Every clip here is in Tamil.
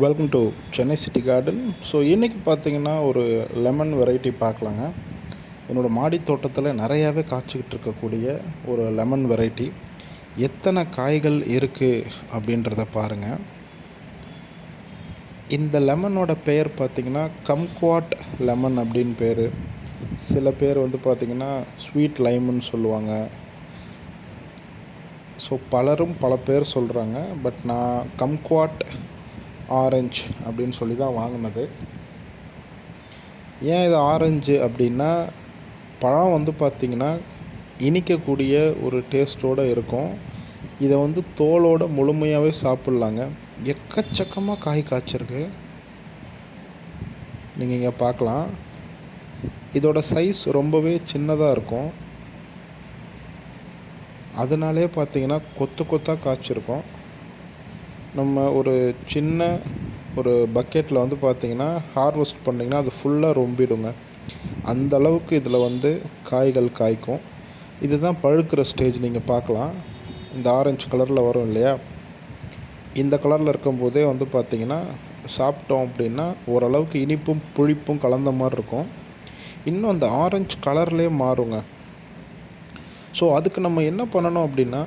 Welcome to Chennai city garden. So இன்றைக்கி பார்த்தீங்கன்னா ஒரு லெமன் வெரைட்டி பார்க்கலாங்க. என்னோடய மாடி தோட்டத்தில் நிறையாவே காய்ச்சிக்கிட்டு இருக்கக்கூடிய ஒரு லெமன் வெரைட்டி. எத்தனை காய்கள் இருக்குது அப்படின்றத பாருங்கள். இந்த லெமனோட பெயர் பார்த்திங்கன்னா கம்குவாட் லெமன் அப்படின்னு பேர். சில பேர் வந்து பார்த்திங்கன்னா ஸ்வீட் லைமுன்னு சொல்லுவாங்க. ஸோ பலரும் பல பேர் சொல்கிறாங்க. பட் நான் கம்குவாட் ஆரஞ்சு அப்படின்னு சொல்லி தான் வாங்கினது. ஏன் இது ஆரஞ்சு அப்படின்னா, பழம் வந்து பார்த்திங்கன்னா இனிக்கக்கூடிய ஒரு டேஸ்ட்டோடு இருக்கும். இதை வந்து தோலோடு முழுமையாகவே சாப்பிட்லாங்க. எக்கச்சக்கமாக காய் காய்ச்சிருக்கு, நீங்கள் இங்கே பார்க்கலாம். இதோட சைஸ் ரொம்பவே சின்னதாக இருக்கும். அதனாலே பார்த்திங்கன்னா கொத்து கொத்தாக காய்ச்சிருக்கும். நம்ம ஒரு சின்ன ஒரு பக்கெட்டில் வந்து பார்த்திங்கன்னா ஹார்வெஸ்ட் பண்ணிங்கன்னா அது ஃபுல்லாக ரொம்பிடுங்க. அந்த அளவுக்கு இதில் வந்து காய்கள் காய்க்கும். இதுதான் பழுக்கிற ஸ்டேஜ். நீங்கள் பார்க்கலாம், இந்த ஆரஞ்சு கலரில் வரும் இல்லையா, இந்த கலரில் இருக்கும்போதே வந்து பார்த்திங்கன்னா சாப்பிட்டோம் அப்படின்னா ஓரளவுக்கு இனிப்பும் புளிப்பும் கலந்த மாதிரி இருக்கும். இன்னும் அந்த ஆரஞ்சு கலர்லேயே மாறுங்க. ஸோ அதுக்கு நம்ம என்ன பண்ணணும் அப்படின்னா,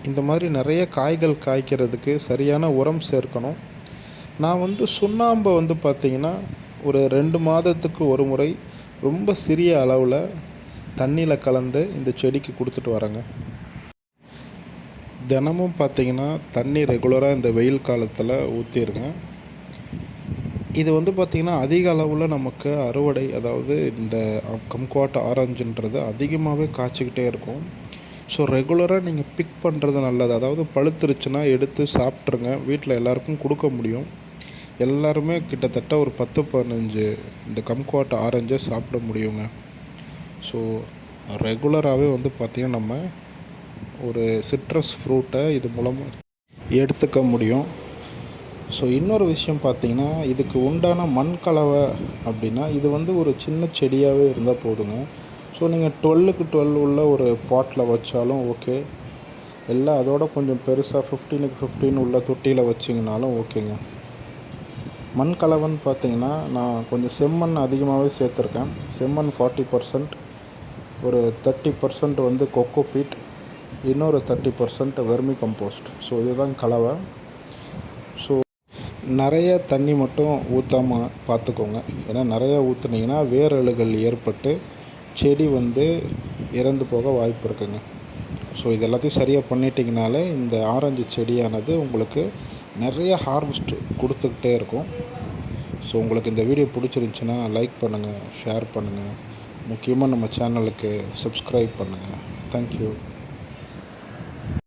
இந்த மாதிரி நிறைய காய்கள் காய்க்கிறதுக்கு சரியான உரம் சேர்க்கணும். நான் வந்து சுண்ணாம்பை வந்து பார்த்திங்கன்னா ஒரு 2 மாதத்துக்கு ஒரு முறை ரொம்ப சிறிய அளவில் தண்ணியில் கலந்து இந்த செடிக்கு கொடுத்துட்டு வரேங்க. தினமும் பார்த்திங்கன்னா தண்ணி ரெகுலராக இந்த வெயில் காலத்தில் ஊற்றிடுங்க. இது வந்து பார்த்திங்கன்னா அதிக அளவில் நமக்கு அறுவடை, அதாவது இந்த கம்குவாட் ஆரஞ்சுன்றது அதிகமாகவே காய்ச்சிக்கிட்டே இருக்கும். ஸோ ரெகுலராக நீங்கள் பிக் பண்ணுறது நல்லது. அதாவது பழுத்துருச்சுன்னா எடுத்து சாப்பிட்ருங்க. வீட்டில் எல்லாருக்கும் கொடுக்க முடியும். எல்லாருமே கிட்டத்தட்ட ஒரு 10-15 இந்த கம்குவாட் ஆரஞ்சை சாப்பிட முடியுங்க. ஸோ ரெகுலராகவே வந்து பார்த்திங்கன்னா நம்ம ஒரு சிட்ரஸ் ஃப்ரூட்டை இது மூலமாக எடுத்துக்க முடியும். ஸோ இன்னொரு விஷயம் பார்த்திங்கன்னா, இதுக்கு உண்டான மண் கலவை அப்படின்னா இது வந்து ஒரு சின்ன செடியாகவே இருந்தால் போதுங்க. ஸோ நீங்கள் 12க்கு 12 உள்ள ஒரு பாட்டில் வச்சாலும் ஓகே, இல்லை அதோட கொஞ்சம் பெருசாக 15க்கு 15 உள்ள தொட்டியில் வச்சிங்கனாலும் ஓகேங்க. மண் கலவைன்னு பார்த்தீங்கன்னா நான் கொஞ்சம் செம்மண் அதிகமாகவே சேர்த்துருக்கேன். செம்மண் 40%, ஒரு 30% வந்து கொக்கோ பீட், இன்னொரு 30% வெர்மி கம்போஸ்ட். ஸோ இதுதான் கலவை. ஸோ நிறைய தண்ணி மட்டும் ஊற்றாமல் பார்த்துக்கோங்க. ஏன்னா நிறையா ஊற்றுனீங்கன்னா வேரழுகள் ஏற்பட்டு செடி வந்து இறந்து போக வாய்ப்பு இருக்குங்க. ஸோ இது எல்லாத்தையும் சரியாக பண்ணிட்டீங்கனாலே இந்த ஆரஞ்சு செடியானது உங்களுக்கு நிறைய ஹார்வெஸ்ட் கொடுத்துக்கிட்டே இருக்கும். ஸோ உங்களுக்கு இந்த வீடியோ பிடிச்சிருந்துச்சின்னா லைக் பண்ணுங்கள், ஷேர் பண்ணுங்கள், முக்கியமாக நம்ம சேனலுக்கு சப்ஸ்கிரைப் பண்ணுங்கள். தேங்க்யூ.